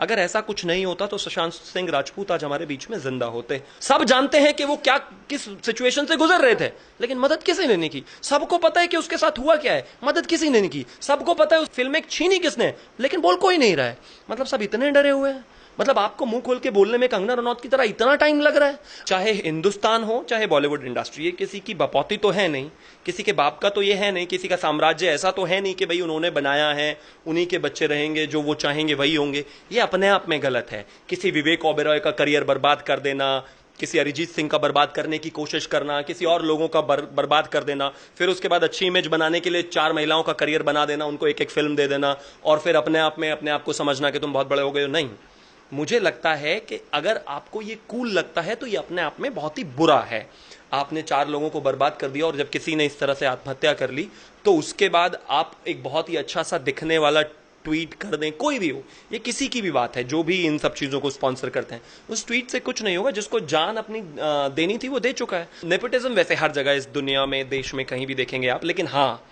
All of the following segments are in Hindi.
अगर ऐसा कुछ नहीं होता तो सुशांत सिंह राजपूत आज हमारे बीच में जिंदा होते। सब जानते हैं कि वो क्या किस सिचुएशन से गुजर रहे थे, लेकिन मदद किसी ने नहीं की। सबको पता है कि उसके साथ हुआ क्या है, मदद किसी ने नहीं की। सबको पता है उस फिल्म में छीनी किसने, लेकिन बोल कोई नहीं रहा है। मतलब सब इतने डरे हुए हैं। मतलब आपको मुंह खोल के बोलने में कंगना रनौत की तरह इतना टाइम लग रहा है। चाहे हिंदुस्तान हो चाहे बॉलीवुड इंडस्ट्री, ये किसी की बपौती तो है नहीं, किसी के बाप का तो ये है नहीं, किसी का साम्राज्य ऐसा तो है नहीं कि भाई उन्होंने बनाया है, उन्हीं के बच्चे रहेंगे, जो वो चाहेंगे वही होंगे। ये अपने आप में गलत है। किसी विवेक ओबेरॉय का करियर बर्बाद कर देना, किसी अरिजीत सिंह का बर्बाद करने की कोशिश करना, किसी और लोगों का बर्बाद कर देना, फिर उसके बाद अच्छी इमेज बनाने के लिए 4 महिलाओं का करियर बना देना, उनको एक एक फिल्म दे देना, और फिर अपने आप में अपने आप को समझना कि तुम बहुत बड़े हो गए हो। नहीं, मुझे लगता है कि अगर आपको ये कूल लगता है तो ये अपने आप में बहुत ही बुरा है। आपने 4 लोगों को बर्बाद कर दिया, और जब किसी ने इस तरह से आत्महत्या कर ली तो उसके बाद आप एक बहुत ही अच्छा सा दिखने वाला ट्वीट कर दें, कोई भी हो, ये किसी की भी बात है, जो भी इन सब चीजों को स्पॉन्सर करते हैं, उस ट्वीट से कुछ नहीं होगा। जिसको जान अपनी देनी थी वो दे चुका है। नेपोटिज्म वैसे हर जगह इस दुनिया में, देश में कहीं भी देखेंगे आप, लेकिन हाँ,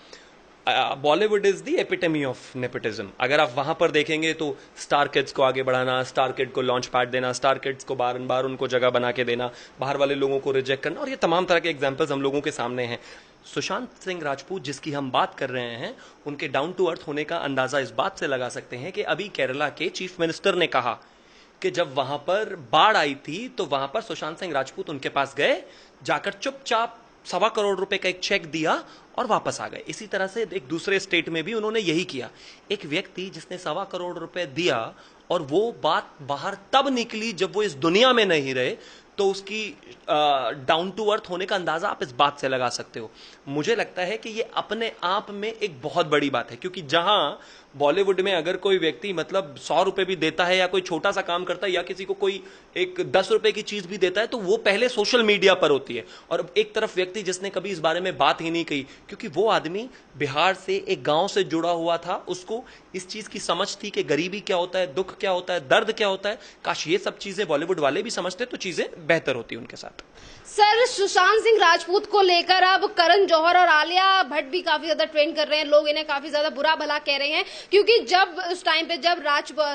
Bollywood is the epitome of nepotism. अगर आप वहां पर देखेंगे तो स्टार किड्स को आगे बढ़ाना, स्टार किड को लॉन्च पैड देना, स्टार किड्स को बार बार उनको जगह बना के देना, बाहर वाले लोगों को रिजेक्ट करना, और ये तमाम तरह के एग्जाम्पल्स हम लोगों के सामने हैं। सुशांत सिंह राजपूत जिसकी हम बात कर रहे हैं, उनके डाउन टू अर्थ होने का अंदाजा इस बात से लगा सकते हैं कि अभी केरला के चीफ मिनिस्टर ने कहा कि जब वहां पर बाढ़ आई थी तो वहां पर सुशांत सिंह राजपूत उनके पास गए, जाकर चुपचाप 1.25 करोड़ रुपए का एक चेक दिया और वापस आ गए। इसी तरह से एक दूसरे स्टेट में भी उन्होंने यही किया। एक व्यक्ति जिसने 1.25 करोड़ रुपए दिया, और वो बात बाहर तब निकली जब वो इस दुनिया में नहीं रहे, तो उसकी डाउन टू अर्थ होने का अंदाजा आप इस बात से लगा सकते हो। मुझे लगता है कि ये अपने आप में एक बहुत बड़ी बात है, क्योंकि जहां बॉलीवुड में अगर कोई व्यक्ति मतलब 100 रुपए भी देता है, या कोई छोटा सा काम करता है, या किसी को कोई एक 10 रुपए की चीज भी देता है, तो वो पहले सोशल मीडिया पर होती है। और एक तरफ व्यक्ति जिसने कभी इस बारे में बात ही नहीं कही, क्योंकि वो आदमी बिहार से एक गांव से जुड़ा हुआ था, उसको इस चीज की समझ थी कि गरीबी क्या होता है, दुख क्या होता है, दर्द क्या होता है। काश ये सब चीजें बॉलीवुड वाले भी समझते तो चीजें बेहतर होती उनके साथ। सर, सुशांत सिंह राजपूत को लेकर अब करण जौहर और आलिया भट्ट भी काफी ज्यादा ट्रेंड कर रहे हैं। लोग इन्हें काफी ज्यादा बुरा भला कह रहे हैं, क्योंकि जब उस टाइम पे जब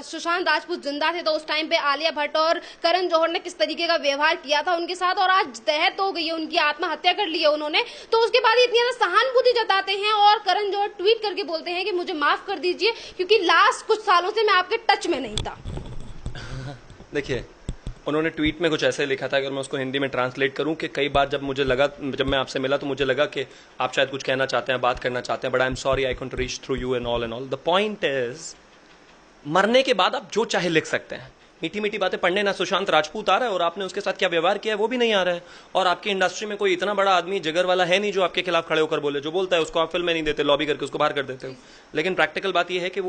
सुशांत राजपूत जिंदा थे तो उस टाइम पे आलिया भट्ट और करण जौहर ने किस तरीके का व्यवहार किया था उनके साथ, और आज तहत हो गई है, उनकी आत्महत्या कर ली है उन्होंने। तो उसके बाद इतनी ज्यादा सहानुभूति जताते हैं, और करण जौहर ट्वीट करके बोलते हैं कि मुझे माफ कर दीजिए, क्योंकि लास्ट कुछ सालों से मैं आपके टच में नहीं था। देखिए, उन्होंने ट्वीट में कुछ ऐसे लिखा था, अगर मैं उसको हिंदी में ट्रांसलेट करूं, कि कई बार जब मैं आपसे मिला तो मुझे लगा कि आप शायद कुछ कहना चाहते हैं, बात करना चाहते हैं, but I am sorry I can't reach through you and all. The point is, मरने के बाद आप जो चाहे लिख सकते हैं। मीठी मीठी बातें पढ़ने ना सुशांत राजपूत आ रहा है, और आपने उसके साथ क्या व्यवहार किया है वो भी नहीं आ रहा है। और आपकी इंडस्ट्री में कोई इतना बड़ा आदमी जिगर वाला है नहीं जो आपके खिलाफ खड़े होकर बोले। जो बोलता है उसको आप फिल्म में नहीं देते, लॉबी करके उसको बाहर कर देते हो। लेकिन प्रैक्टिकल बात यह है कि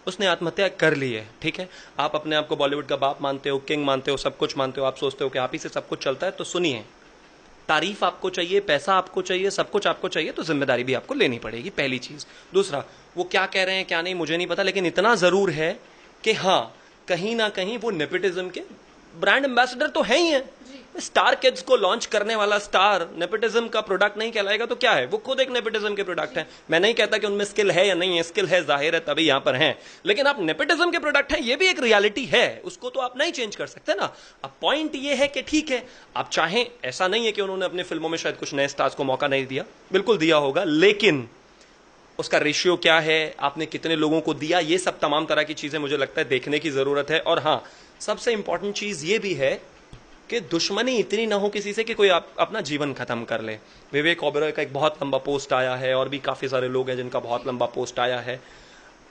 उसने आत्महत्या कर ली है। ठीक है, आप अपने आप को बॉलीवुड का बाप मानते हो, किंग मानते हो, सब कुछ मानते हो, आप सोचते हो कि आप ही से सब कुछ चलता है, तो सुनिए, तारीफ आपको चाहिए, पैसा आपको चाहिए, सब कुछ आपको चाहिए, तो जिम्मेदारी भी आपको लेनी पड़ेगी, पहली चीज। दूसरा, वो क्या कह रहे हैं क्या नहीं मुझे नहीं पता, लेकिन इतना जरूर है कि हाँ, कहीं ना कहीं वो नेपोटिज्म के ब्रांड एम्बेसडर तो है ही है। स्टार किड्स को लॉन्च करने वाला स्टार नेपोटिज्म का प्रोडक्ट नहीं कहलाएगा तो क्या है? वो खुद एक नेपोटिज्म के प्रोडक्ट है। मैं नहीं कहता कि उनमें स्किल है या नहीं है, स्किल है, जाहिर है, तभी यहां पर हैं। लेकिन आप नेपोटिज्म के प्रोडक्ट हैं, ये भी एक रियलिटी है, उसको तो आप नहीं चेंज कर सकते ना। अब पॉइंट ये है कि ठीक है, आप चाहें, ऐसा नहीं है कि उन्होंने अपनी फिल्मों में शायद कुछ नए स्टार्स को मौका नहीं दिया, बिल्कुल दिया होगा, लेकिन उसका रेशियो क्या है, आपने कितने लोगों को दिया, ये सब तमाम तरह की चीजें मुझे लगता है देखने की जरूरत है। और हाँ, सबसे इंपॉर्टेंट चीज ये भी है कि दुश्मनी इतनी ना हो किसी से कि कोई अपना जीवन खत्म कर ले। विवेक ओबेरॉय का एक बहुत लंबा पोस्ट आया है, और भी काफी सारे लोग हैं जिनका बहुत लंबा पोस्ट आया है।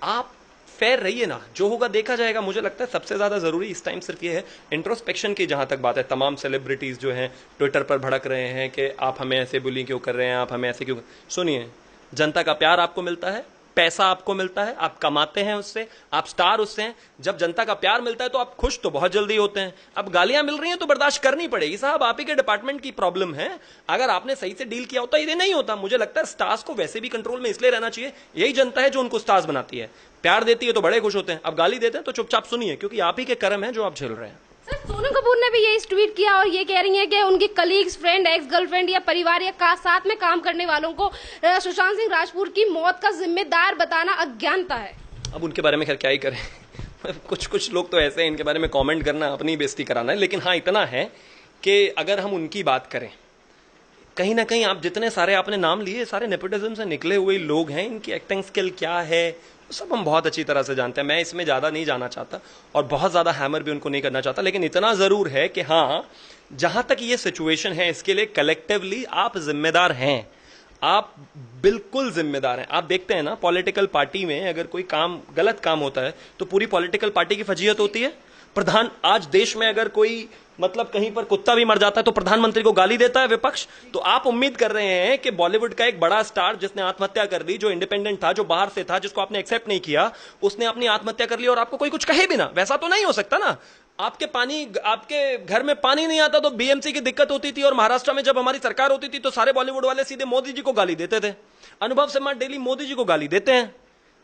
आप फेयर रहिए ना, जो होगा देखा जाएगा। मुझे लगता है सबसे ज्यादा जरूरी इस टाइम सिर्फ ये है इंट्रोस्पेक्शन की। जहां तक बात है, तमाम सेलिब्रिटीज जो हैं ट्विटर पर भड़क रहे हैं कि आप हमें ऐसे बुली क्यों कर रहे हैं, आप हमें ऐसे क्यों। सुनिए, जनता का प्यार आपको मिलता है, पैसा आपको मिलता है, आप कमाते हैं उससे, आप स्टार उससे हैं। जब जनता का प्यार मिलता है तो आप खुश तो बहुत जल्दी होते हैं। अब गालियां मिल रही हैं तो बर्दाश्त करनी पड़ेगी। साहब, आप ही के डिपार्टमेंट की प्रॉब्लम है। अगर आपने सही से डील किया होता ये नहीं होता। मुझे लगता है स्टार्स को वैसे भी कंट्रोल में इसलिए रहना चाहिए, यही जनता है जो उनको स्टार्स बनाती है। प्यार देती है तो बड़े खुश होते हैं, अब गाली देते हैं तो चुपचाप सुनिए, क्योंकि आप ही के कर्म है जो आप झेल रहे हैं। सर, सोनम कपूर ने भी यही ट्वीट किया और ये कह रही हैं कि उनकी कलीग्स, फ्रेंड, एक्स गर्लफ्रेंड या परिवार या साथ में काम करने वालों को सुशांत सिंह राजपूत की मौत का जिम्मेदार बताना अज्ञानता है। अब उनके बारे में खैर क्या ही करें, कुछ कुछ लोग तो ऐसे हैं, इनके बारे में कमेंट करना अपनी बेइज्जती कराना है। लेकिन हाँ, इतना है कि अगर हम उनकी बात करें, कहीं ना कहीं आप जितने सारे आपने नाम लिए, सारे नेपोटिज्म से निकले हुए लोग हैं। इनकी एक्टिंग स्किल क्या है सब हम बहुत अच्छी तरह से जानते हैं। मैं इसमें ज्यादा नहीं जाना चाहता और बहुत ज्यादा हैमर भी उनको नहीं करना चाहता, लेकिन इतना जरूर है कि हाँ, जहां तक ये सिचुएशन है इसके लिए कलेक्टिवली आप जिम्मेदार हैं, आप बिल्कुल जिम्मेदार हैं। आप देखते हैं ना, पॉलिटिकल पार्टी में अगर कोई काम गलत काम होता है तो पूरी पॉलिटिकल पार्टी की फजीहत होती है। आज देश में अगर कोई मतलब कहीं पर कुत्ता भी मर जाता है तो प्रधानमंत्री को गाली देता है विपक्ष। तो आप उम्मीद कर रहे हैं कि बॉलीवुड का एक बड़ा स्टार जिसने आत्महत्या कर ली, जो इंडिपेंडेंट था, जो बाहर से था, जिसको आपने एक्सेप्ट नहीं किया, उसने अपनी आत्महत्या कर ली और आपको कोई कुछ कहे भी ना? वैसा तो नहीं हो सकता ना। आपके घर में पानी नहीं आता तो बीएमसी की दिक्कत होती थी, और महाराष्ट्र में जब हमारी सरकार होती थी तो सारे बॉलीवुड वाले सीधे मोदी जी को गाली देते थे। अनुभव शर्मा डेली मोदी जी को गाली देते हैं,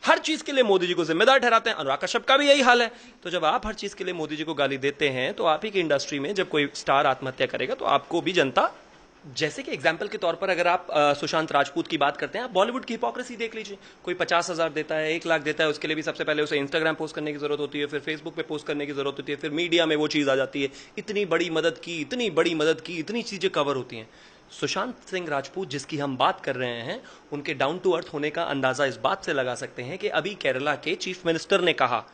हर चीज के लिए मोदी जी को जिम्मेदार ठहराते हैं। अनुराग कश्यप का भी यही हाल है। तो जब आप हर चीज के लिए मोदी जी को गाली देते हैं तो आप ही की इंडस्ट्री में जब कोई स्टार आत्महत्या करेगा तो आपको भी जनता, जैसे कि एग्जाम्पल के तौर पर अगर आप सुशांत राजपूत की बात करते हैं, आप बॉलीवुड की हिपोक्रेसी देख लीजिए। कोई 50,000 देता है, 1 लाख देता है, उसके लिए भी सबसे पहले उसे इंस्टाग्राम पोस्ट करने की जरूरत होती है, फिर फेसबुक पे पोस्ट करने की जरूरत होती है, फिर मीडिया में वो चीज आ जाती है। इतनी बड़ी मदद की, इतनी बड़ी मदद की, इतनी चीजें कवर होती हैं। सुशांत सिंह राजपूत जिसकी हम बात कर रहे हैं, उनके डाउन टू अर्थ होने का अंदाजा इस बात से लगा सकते हैं कि अभी केरला के चीफ मिनिस्टर ने कहा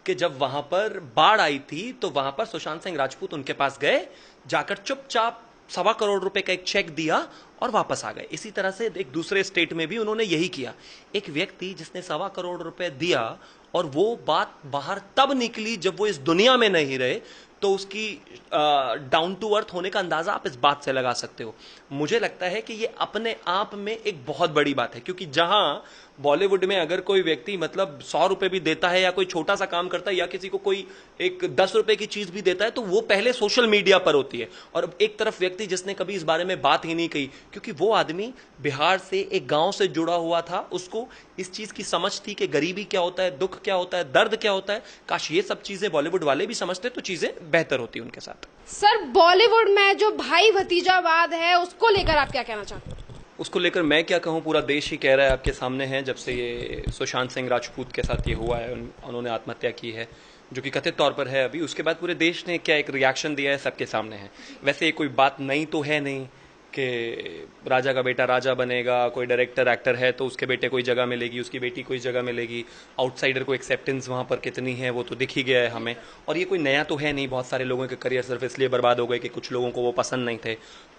कि जब वहां पर बाढ़ आई थी तो वहां पर सुशांत सिंह राजपूत उनके पास गए, जाकर चुपचाप 1.25 करोड़ रुपए का एक चेक दिया और वापस आ गए। इसी तरह से एक दूसरे स्टेट में भी उन्होंने यही किया। एक व्यक्ति जिसने 1.25 करोड़ रुपए दिया और वो बात बाहर तब निकली जब वो इस दुनिया में नहीं रहे, तो उसकी डाउन टू अर्थ होने का अंदाजा आप इस बात से लगा सकते हो। मुझे लगता है कि ये अपने आप में एक बहुत बड़ी बात है, क्योंकि जहां बॉलीवुड में अगर कोई व्यक्ति मतलब 100 रुपए भी देता है या कोई छोटा सा काम करता है या किसी को कोई एक 10 रुपए की चीज भी देता है तो वो पहले सोशल मीडिया पर होती है। और एक तरफ व्यक्ति जिसने कभी इस बारे में बात ही नहीं कही, क्योंकि वो आदमी बिहार से एक गांव से जुड़ा हुआ था, उसको इस चीज की समझ थी कि गरीबी क्या होता है, दुख क्या होता है, दर्द क्या होता है। काश ये सब चीजें बॉलीवुड वाले भी समझते तो चीजें बेहतर होती उनके साथ। सर, बॉलीवुड में जो भाई भतीजावाद है उसको लेकर आप क्या कहना चाहते हैं? उसको लेकर मैं क्या कहूं, पूरा देश ही कह रहा है, आपके सामने है। जब से ये सुशांत सिंह राजपूत के साथ ये हुआ है, उन्होंने आत्महत्या की है, जो कि कथित तौर पर है अभी, उसके बाद पूरे देश ने क्या एक रिएक्शन दिया है सबके सामने है। वैसे ये कोई बात नई तो है नहीं कि राजा का बेटा राजा बनेगा, कोई डायरेक्टर एक्टर है तो उसके बेटे कोई जगह मिलेगी, उसकी बेटी कोई जगह मिलेगी। आउटसाइडर को एक्सेप्टेंस वहाँ पर कितनी है वो तो दिख ही गया है हमें। और ये कोई नया तो है नहीं। बहुत सारे लोगों के करियर सिर्फ इसलिए बर्बाद हो गए कि कुछ लोगों को वो पसंद नहीं थे,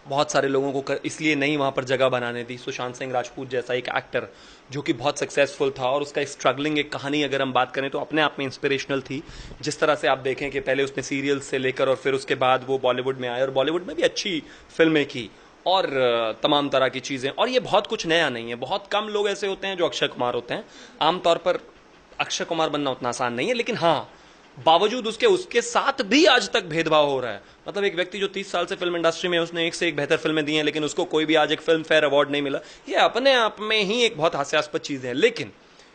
बहुत सारे लोगों को इसलिए नहीं वहाँ पर जगह बनाने दी। सुशांत सिंह राजपूत जैसा एक एक्टर जो कि बहुत सक्सेसफुल था, और उसका एक स्ट्रगलिंग एक कहानी अगर हम बात करें तो अपने आप में इंस्पिरेशनल थी। जिस तरह से आप देखें कि पहले उसने सीरियल से लेकर और फिर उसके बाद वो बॉलीवुड में आए और बॉलीवुड में भी अच्छी फिल्में की और तमाम तरह की चीजें। और ये बहुत कुछ नया नहीं है। बहुत कम लोग ऐसे होते हैं जो अक्षय कुमार होते हैं। आमतौर पर अक्षय कुमार बनना उतना आसान नहीं है, लेकिन हाँ, बावजूद उसके साथ भी आज तक भेदभाव हो रहा है। मतलब एक व्यक्ति जो 30 साल से फिल्म इंडस्ट्री में, उसने एक से एक बेहतर फिल्में दी हैं, लेकिन उसको कोई भी आज एक फिल्म फेयर अवार्ड नहीं मिला। ये अपने आप में ही एक बहुत हास्यास्पद चीज है, लेकिन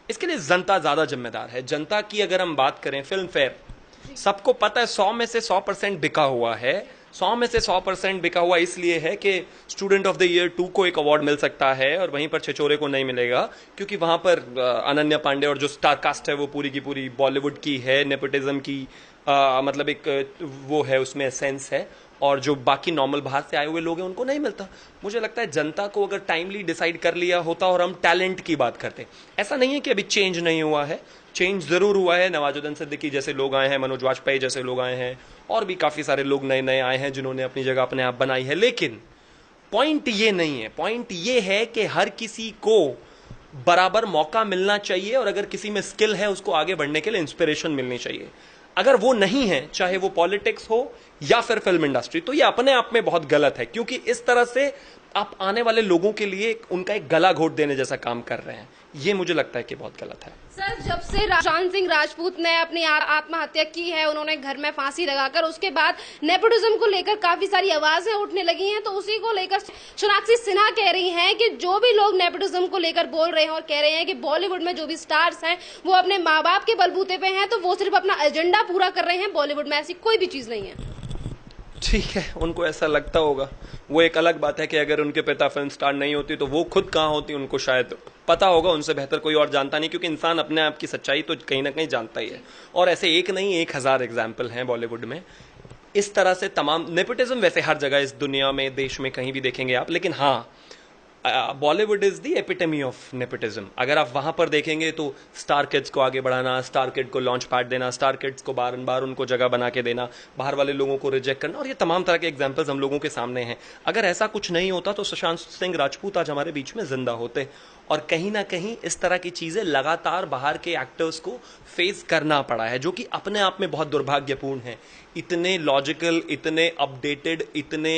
इसके लिए जनता ज्यादा जिम्मेदार है। जनता की अगर हम बात करें, फिल्म फेयर सबको पता है 100 में से 100% बिका हुआ है। 100 में से 100% बिका हुआ इसलिए है कि स्टूडेंट ऑफ द ईयर 2 को एक अवार्ड मिल सकता है और वहीं पर छिछोरे को नहीं मिलेगा, क्योंकि वहां पर अनन्या पांडे और जो स्टार कास्ट है वो पूरी की पूरी बॉलीवुड की है, नेपोटिज्म की मतलब एक वो है, उसमें सेंस है। और जो बाकी नॉर्मल बाहर से आए हुए लोग हैं उनको नहीं मिलता। मुझे लगता है जनता को अगर टाइमली डिसाइड कर लिया होता, और हम टैलेंट की बात करते, ऐसा नहीं है कि अभी चेंज नहीं हुआ है, चेंज जरूर हुआ है। नवाजुद्दीन सिद्दीकी जैसे लोग आए हैं, मनोज वाजपेयी जैसे लोग आए हैं, और भी काफी सारे लोग नए नए आए हैं जिन्होंने अपनी जगह अपने आप बनाई है। लेकिन पॉइंट ये नहीं है। पॉइंट ये है कि हर किसी को बराबर मौका मिलना चाहिए, और अगर किसी में स्किल है उसको आगे बढ़ने के लिए इंस्पिरेशन मिलनी चाहिए। अगर वो नहीं है, चाहे वो पॉलिटिक्स हो या फिर फिल्म इंडस्ट्री, तो ये अपने आप में बहुत गलत है, क्योंकि इस तरह से आप आने वाले लोगों के लिए उनका एक गला घोट देने जैसा काम कर रहे हैं। ये मुझे लगता है कि बहुत गलत है। सर, जब से सुशांत सिंह राजपूत ने अपनी आत्महत्या की है, उन्होंने घर में फांसी लगाकर, उसके बाद नेपोटिज्म को लेकर काफी सारी आवाजें उठने लगी हैं। तो उसी को लेकर सोनाक्षी सिन्हा कह रही हैं कि जो भी लोग नेपोटिज्म को लेकर बोल रहे हैं और कह रहे हैं कि बॉलीवुड में जो भी स्टार्स हैं वो अपने माँ बाप के बलबूते पे हैं, तो वो सिर्फ अपना एजेंडा पूरा कर रहे हैं, बॉलीवुड में ऐसी कोई भी चीज नहीं है। ठीक है, उनको ऐसा लगता होगा। वो एक अलग बात है कि अगर उनके पिता फिल्म स्टार नहीं होती तो वो खुद कहाँ होती, उनको शायद पता होगा, उनसे बेहतर कोई और जानता नहीं, क्योंकि इंसान अपने आप की सच्चाई तो कहीं ना कहीं जानता ही है। और ऐसे एक नहीं 1000 एग्जाम्पल हैं बॉलीवुड में इस तरह से। तमाम नेपोटिज्म वैसे हर जगह इस दुनिया में, देश में कहीं भी देखेंगे आप, लेकिन हाँ, Bollywood is the epitome of nepotism. अगर आप वहां पर देखेंगे तो स्टार किड्स को आगे बढ़ाना, स्टार किड को लॉन्च पैड देना, स्टार किड्स को बार बार उनको जगह बना के देना, बाहर वाले लोगों को रिजेक्ट करना, और ये तमाम तरह के एग्जाम्पल्स हम लोगों के सामने हैं। अगर ऐसा कुछ नहीं होता तो सुशांत सिंह राजपूत आज हमारे बीच में जिंदा होते। और कहीं ना कहीं इस तरह की चीजें लगातार बाहर के एक्टर्स को फेस करना पड़ा है, जो कि अपने आप में बहुत दुर्भाग्यपूर्ण है। इतने लॉजिकल, इतने अपडेटेड, इतने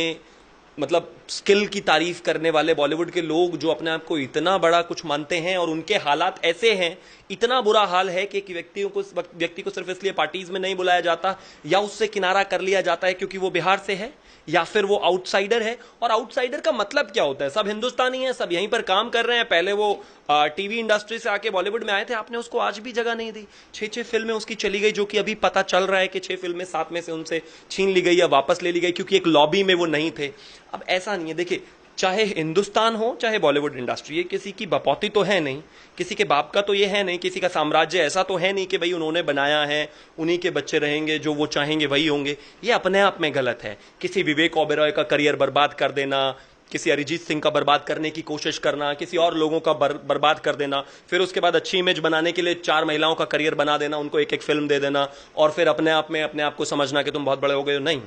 मतलब स्किल की तारीफ करने वाले बॉलीवुड के लोग जो अपने आप को इतना बड़ा कुछ मानते हैं, और उनके हालात ऐसे हैं, इतना बुरा हाल है कि एक व्यक्ति को सिर्फ इसलिए पार्टीज में नहीं बुलाया जाता या उससे किनारा कर लिया जाता है क्योंकि वो बिहार से है या फिर वो आउटसाइडर है। और आउटसाइडर का मतलब क्या होता है? सब हिंदुस्तानी है, सब यहीं पर काम कर रहे हैं। पहले वो टीवी इंडस्ट्री से आके बॉलीवुड में आए थे, आपने उसको आज भी जगह नहीं दी। 6 फिल्में उसकी चली गई, जो कि अभी पता चल रहा है कि 6 फिल्में 7 में से उनसे छीन ली गई या वापस ले ली गई, क्योंकि एक लॉबी में वो नहीं थे। अब ऐसा नहीं है, देखिए, चाहे हिंदुस्तान हो चाहे बॉलीवुड इंडस्ट्री, ये किसी की बपौती तो है नहीं, किसी के बाप का तो ये है नहीं, किसी का साम्राज्य ऐसा तो है नहीं कि भाई उन्होंने बनाया है, उन्हीं के बच्चे रहेंगे, जो वो चाहेंगे वही होंगे। ये अपने आप में गलत है। किसी विवेक ओबेरॉय का करियर बर्बाद कर देना, किसी अरिजीत सिंह का बर्बाद करने की कोशिश करना, किसी और लोगों का बर्बाद कर देना, फिर उसके बाद अच्छी इमेज बनाने के लिए 4 महिलाओं का करियर बना देना, उनको एक एक फिल्म दे देना, और फिर अपने आप को समझना कि तुम बहुत बड़े हो गए हो। नहीं,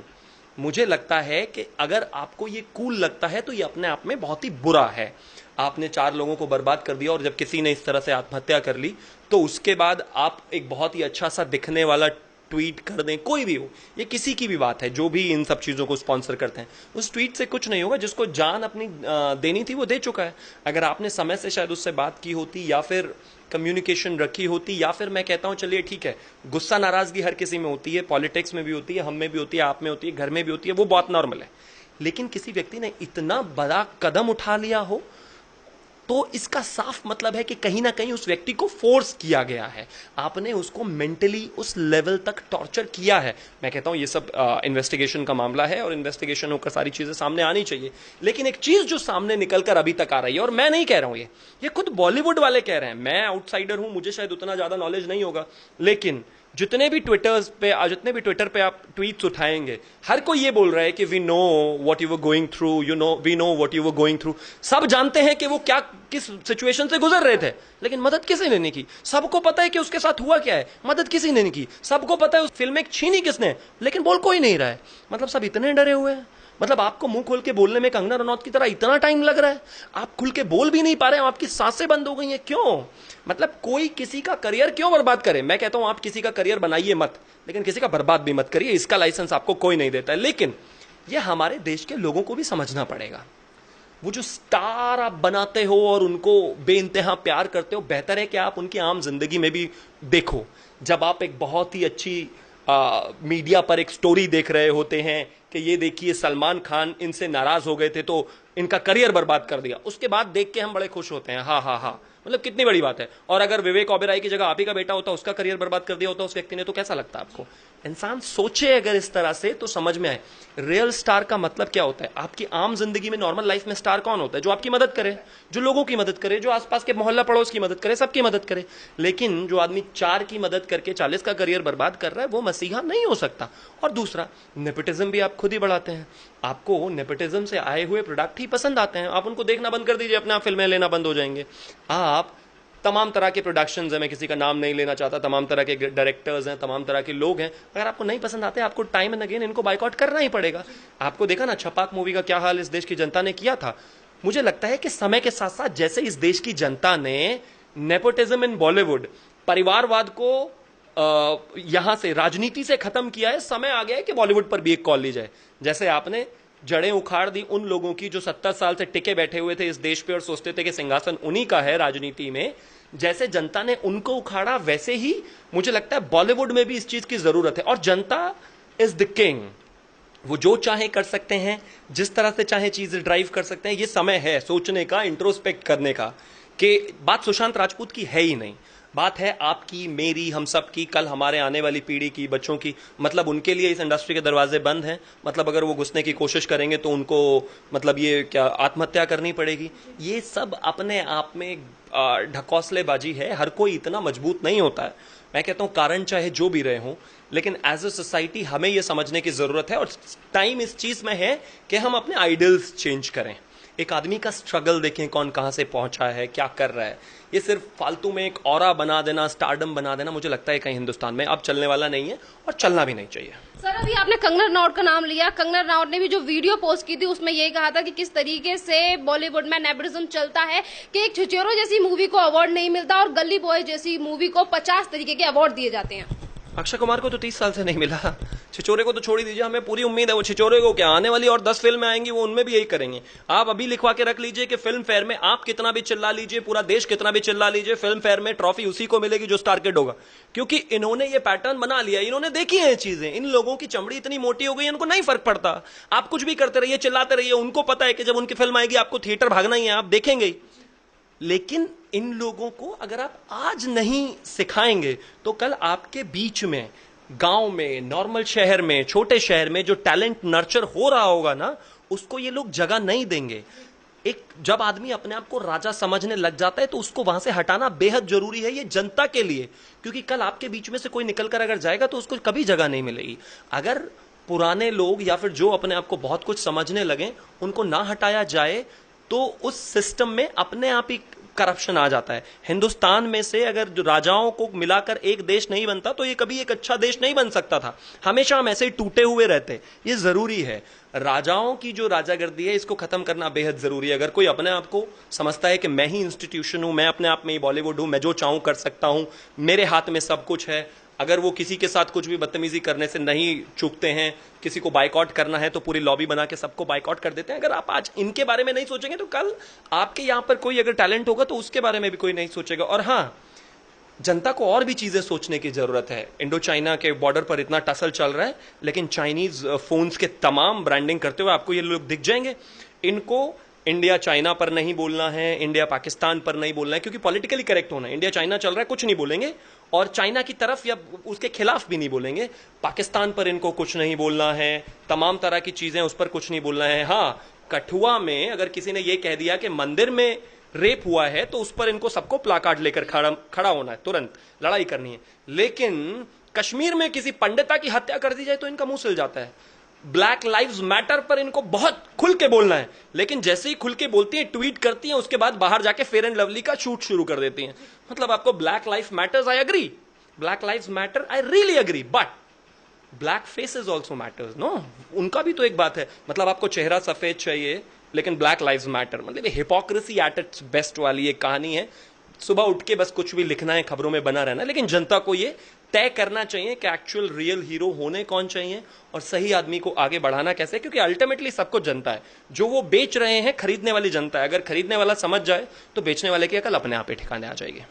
मुझे लगता है कि अगर आपको ये कूल लगता है तो ये अपने आप में बहुत ही बुरा है। आपने 4 लोगों को बर्बाद कर दिया, और जब किसी ने इस तरह से आत्महत्या कर ली तो उसके बाद आप एक बहुत ही अच्छा सा दिखने वाला ट्वीट कर दें, कोई भी हो, ये किसी की भी बात है, जो भी इन सब चीजों को स्पॉन्सर करते हैं, उस ट्वीट से कुछ नहीं होगा। जिसको जान अपनी देनी थी वो दे चुका है। अगर आपने समय से शायद उससे बात की होती, या फिर कम्युनिकेशन रखी होती, या फिर मैं कहता हूं चलिए ठीक है, गुस्सा नाराजगी हर किसी में होती है, पॉलिटिक्स में भी होती है, हम में भी होती है, आप में होती है, घर में भी होती है, वो बहुत नॉर्मल है। लेकिन किसी व्यक्ति ने इतना बड़ा कदम उठा लिया हो तो इसका साफ मतलब है कि कहीं ना कहीं उस व्यक्ति को फोर्स किया गया है, आपने उसको मेंटली उस लेवल तक टॉर्चर किया है। मैं कहता हूं ये सब इन्वेस्टिगेशन का मामला है, और इन्वेस्टिगेशन होकर सारी चीजें सामने आनी चाहिए। लेकिन एक चीज जो सामने निकलकर अभी तक आ रही है, और मैं नहीं कह रहा हूं, ये खुद बॉलीवुड वाले कह रहे हैं, मैं आउटसाइडर हूं, मुझे शायद उतना ज्यादा नॉलेज नहीं होगा, लेकिन जितने भी ट्विटर पे आप ट्वीट्स उठाएंगे, हर कोई ये बोल रहा है कि we know what you were going through, we know what you were going through. सब जानते हैं कि वो किस सिचुएशन से गुजर रहे थे, लेकिन मदद किसी ने नहीं की। सबको पता है कि उसके साथ हुआ क्या है, मदद किसी ने नहीं की। सबको पता है उस फिल्म में छीनी किसने, लेकिन बोल कोई नहीं रहा है। मतलब सब इतने डरे हुए हैं। मतलब आपको मुंह खोल के बोलने में कंगना रनौत की तरह इतना टाइम लग रहा है, आप खुल के बोल भी नहीं पा रहे हैं, आपकी सांसें बंद हो गई हैं। क्यों? मतलब कोई किसी का करियर क्यों बर्बाद करे? मैं कहता हूं आप किसी का करियर बनाइए मत, लेकिन किसी का बर्बाद भी मत करिए। इसका लाइसेंस आपको कोई नहीं देता है। लेकिन यह हमारे देश के लोगों को भी समझना पड़ेगा। वो जो स्टार आप बनाते हो और उनको बेइंतहा प्यार करते हो, बेहतर है कि आप उनकी आम जिंदगी में भी देखो। जब आप एक बहुत ही अच्छी मीडिया पर एक स्टोरी देख रहे होते हैं कि ये देखिए सलमान खान इनसे नाराज हो गए थे तो इनका करियर बर्बाद कर दिया, उसके बाद देख के हम बड़े खुश होते हैं, हाँ हाँ हाँ, मतलब कितनी बड़ी बात है। और अगर विवेक ओबेरॉय की जगह आप ही का बेटा होता, उसका करियर बर्बाद कर दिया होता उस व्यक्ति ने, तो कैसा लगता आपको? इंसान सोचे अगर इस तरह से तो समझ में आए रियल स्टार का मतलब क्या होता है। आपकी आम जिंदगी में, नॉर्मल लाइफ में स्टार कौन होता है? जो आपकी मदद करे, जो लोगों की मदद करे, जो आसपास के मोहल्ला पड़ोस की मदद करे, सबकी मदद करे। लेकिन जो आदमी 4 की मदद करके 40 का करियर बर्बाद कर रहा है, वो मसीहा नहीं हो सकता। और दूसरा, नेपोटिज्म भी आप खुद ही बढ़ाते हैं। आपको नेपोटिज्म से आए हुए प्रोडक्ट ही पसंद आते हैं, आप उनको देखना बंद कर दीजिए, अपने आप फिल्में लेना बंद हो जाएंगे। आप तमाम तरह के प्रोडक्शंस हैं, मैं किसी का नाम नहीं लेना चाहता, तमाम तरह के डायरेक्टर्स हैं, तमाम तरह के लोग हैं, अगर आपको नहीं पसंद आते, आपको टाइम एंड अगेन इनको बाइकआउट करना ही पड़ेगा। आपको देखा ना छपाक मूवी का क्या हाल इस देश की जनता ने किया था। मुझे लगता है कि समय के साथ साथ जैसे इस देश की जनता ने नेपोटिज्म इन बॉलीवुड, परिवारवाद को यहां से राजनीति से खत्म किया है, समय आ गया है कि बॉलीवुड पर भी एक कॉल ली जाए। जैसे आपने जड़ें उखाड़ दी उन लोगों की जो 70 साल से टिके बैठे हुए थे इस देश पे और सोचते थे कि सिंहासन उन्हीं का है राजनीति में, जैसे जनता ने उनको उखाड़ा, वैसे ही मुझे लगता है बॉलीवुड में भी इस चीज की जरूरत है। और जनता इज द किंग, वो जो चाहे कर सकते हैं, जिस तरह से चाहे चीजें ड्राइव कर सकते हैं। ये समय है सोचने का, इंट्रोस्पेक्ट करने का, कि बात सुशांत राजपूत की है ही नहीं, बात है आपकी, मेरी, हम सब की, कल हमारे आने वाली पीढ़ी की, बच्चों की। मतलब उनके लिए इस इंडस्ट्री के दरवाजे बंद हैं। मतलब अगर वो घुसने की कोशिश करेंगे तो उनको मतलब ये क्या आत्महत्या करनी पड़ेगी। ये सब अपने आप में ढकोसलेबाजी है। हर कोई इतना मजबूत नहीं होता है। मैं कहता हूं कारण चाहे जो भी रहे हों, लेकिन एज अ सोसाइटी हमें यह समझने की जरूरत है और टाइम इस चीज में है कि हम अपने आइडल्स चेंज करें। एक आदमी का स्ट्रगल देखें, कौन कहां से पहुंचा है, क्या कर रहा है। ये सिर्फ फालतू में एक ऑरा बना देना, स्टारडम बना देना, मुझे लगता है कहीं हिंदुस्तान में अब चलने वाला नहीं है और चलना भी नहीं चाहिए। सर, अभी आपने कंगना रनौत का नाम लिया। कंगना रनौत ने भी जो वीडियो पोस्ट की थी उसमें ये कहा था कि किस तरीके से बॉलीवुड में नेपोटिज्म चलता है कि एक छिछोरे जैसी मूवी को अवार्ड नहीं मिलता और गली बॉय जैसी मूवी को 50 तरीके के अवार्ड दिए जाते हैं। अक्षय कुमार को तो 30 साल से नहीं मिला। छिछोरे को तो छोड़ ही दीजिए, हमें पूरी उम्मीद है वो छिछोरे को क्या आने वाली और 10 फिल्में आएंगी वो उनमें भी यही करेंगे। आप अभी लिखवा के रख लीजिए कि फिल्म फेयर में आप कितना भी चिल्ला लीजिए, पूरा देश कितना भी चिल्ला लीजिए, फिल्म फेयर में ट्रॉफी उसी को मिलेगी जो स्टार किड होगा। क्योंकि इन्होंने ये पैटर्न बना लिया, इन्होंने देखी है चीजें। इन लोगों की चमड़ी इतनी मोटी हो गई, इनको नहीं फर्क पड़ता। आप कुछ भी करते रहिए, चिल्लाते रहिए, उनको पता है कि जब उनकी फिल्म आएगी आपको थिएटर भागना ही है, आप देखेंगे ही। लेकिन इन लोगों को अगर आप आज नहीं सिखाएंगे तो कल आपके बीच में, गांव में, नॉर्मल शहर में, छोटे शहर में जो टैलेंट नर्चर हो रहा होगा ना, उसको ये लोग जगह नहीं देंगे। एक जब आदमी अपने आप को राजा समझने लग जाता है तो उसको वहां से हटाना बेहद जरूरी है, ये जनता के लिए। क्योंकि कल आपके बीच में से कोई निकलकर अगर जाएगा तो उसको कभी जगह नहीं मिलेगी। अगर पुराने लोग या फिर जो अपने आप को बहुत कुछ समझने लगे उनको ना हटाया जाए तो उस सिस्टम में अपने आप ही करप्शन आ जाता है। हिंदुस्तान में से अगर जो राजाओं को मिलाकर एक देश नहीं बनता तो ये कभी एक अच्छा देश नहीं बन सकता था। हमेशा हम ऐसे ही टूटे हुए रहते। ये जरूरी है, राजाओं की जो राजागर्दी है इसको खत्म करना बेहद जरूरी है। अगर कोई अपने आप को समझता है कि मैं ही इंस्टीट्यूशन हूं, मैं अपने आप में ही बॉलीवुड हूं, मैं जो चाहूं कर सकता हूं, मेरे हाथ में सब कुछ है, अगर वो किसी के साथ कुछ भी बदतमीजी करने से नहीं चूकते हैं, किसी को बाइकआउट करना है तो पूरी लॉबी बना के सबको बाइकआउट कर देते हैं। अगर आप आज इनके बारे में नहीं सोचेंगे तो कल आपके यहां पर कोई अगर टैलेंट होगा तो उसके बारे में भी कोई नहीं सोचेगा। और हां, जनता को और भी चीजें सोचने की जरूरत है। इंडो चाइना के बॉर्डर पर इतना टसल चल रहा है, लेकिन चाइनीज फोन्स के तमाम ब्रांडिंग करते हुए आपको ये लोग दिख जाएंगे। इनको इंडिया चाइना पर नहीं बोलना है, इंडिया पाकिस्तान पर नहीं बोलना है, क्योंकि पॉलिटिकली करेक्ट होना है। इंडिया चाइना चल रहा है, कुछ नहीं बोलेंगे, और चाइना की तरफ या उसके खिलाफ भी नहीं बोलेंगे। पाकिस्तान पर इनको कुछ नहीं बोलना है, तमाम तरह की चीजें उस पर कुछ नहीं बोलना है। हां, कठुआ में अगर किसी ने यह कह दिया कि मंदिर में रेप हुआ है तो उस पर इनको सबको प्लाकार्ड लेकर खड़ा होना है, तुरंत लड़ाई करनी है। लेकिन कश्मीर में किसी पंडिता की हत्या कर दी जाए तो इनका मुंह सिल जाता है। ब्लैक लाइव्स मैटर पर इनको बहुत खुल के बोलना है, लेकिन जैसे ही खुल के बोलती हैं, ट्वीट करती हैं, उसके बाद बाहर जाके फेयर एंड लवली का शूट शुरू कर देती हैं। मतलब आपको black life matters, I agree, black lives matter, I really agree, but black faces also matters, no? उनका भी तो एक बात है। मतलब आपको चेहरा सफेद चाहिए लेकिन ब्लैक लाइव्स मैटर, मतलब हिपोक्रेसी एट इट्स बेस्ट वाली एक कहानी है। सुबह उठ के बस कुछ भी लिखना है, खबरों में बना रहना है, लेकिन जनता को ये तय करना चाहिए कि एक्चुअल रियल हीरो होने कौन चाहिए और सही आदमी को आगे बढ़ाना कैसे। क्योंकि अल्टीमेटली सबको जनता है, जो वो बेच रहे हैं खरीदने वाली जनता है। अगर खरीदने वाला समझ जाए तो बेचने वाले की अकल अपने आप ही ठिकाने आ जाएगी।